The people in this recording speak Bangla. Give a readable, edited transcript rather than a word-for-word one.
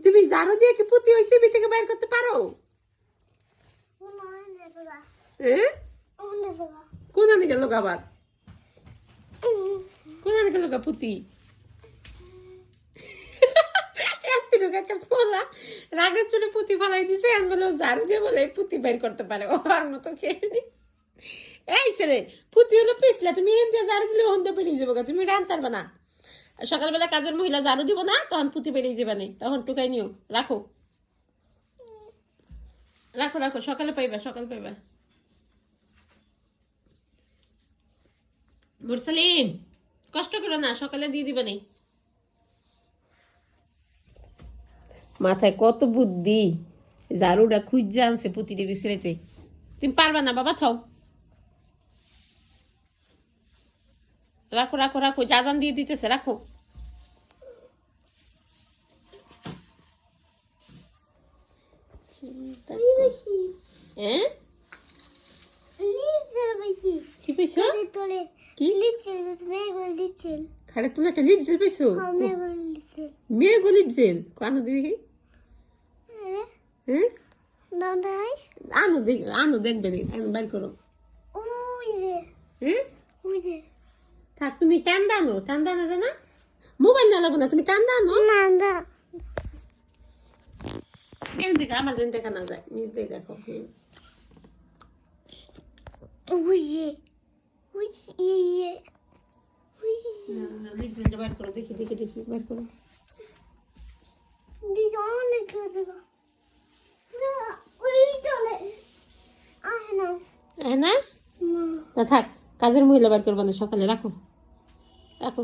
তুমি জারু দিয়ে কি পুঁতি ওই সিবি থেকে বাইর করতে পারো? কোন আনে গেল আবার? কোন আনে গেল পুঁতি? একটা ফোলা রাগের চুলে পুঁতি ফেলাই দিছে, আমি বলে ঝাড়ু দিয়ে বলে পুঁতি বের করতে পারে। ওর মতো খেয়ে নি। এই ছেলে, পুঁতি হলো পিছলে, তুমি এন দিয়ে ঝাড়ু দিলে হন্দে বেরিয়ে যাবো, তুমি রান্না পারবে না। সকালবেলা কাজের মহিলা ঝাড়ু দিব না, তখন পুঁতি বেরিয়ে যাবে না, তখন টুকাই নিও। রাখো রাখো রাখো, সকালে পাইবা, সকালে পাইবা। মুরসালিন, কষ্ট করো না, সকালে দিয়ে দিবা নেই। মাথায় কত বুদ্ধি, ঝাড়ুটা খুঁজে আনছে পুঁতিটা বিছড়াইতে। তুমি পারবা না বাবা, থাও। রাখো রাখো রাখো, জাদান দিয়ে দিতেছে, রাখো। হ্যাঁ কি পেয়েছো? খাড়ে তুমি একটা লিপ জেল পেয়েছো? মেয়ে গো লিপ জেল আনো দেখি। হ্যাঁ আনো দেখ, আনো দেখবে বাইর করো। হ্যাঁ থাক, তুমি টান দানো, টান দানো না, মোবাইল না লাগবো না, তুমি টান দানো। কেন দেখে আমার দিন দেখা না যায়, নিজ দিয়ে দেখো। বাইর করো, দেখি দেখি দেখি, বাইর করো। না থাক, কাজের মহিলা বার করবো না, সকালে রাখো রাখো।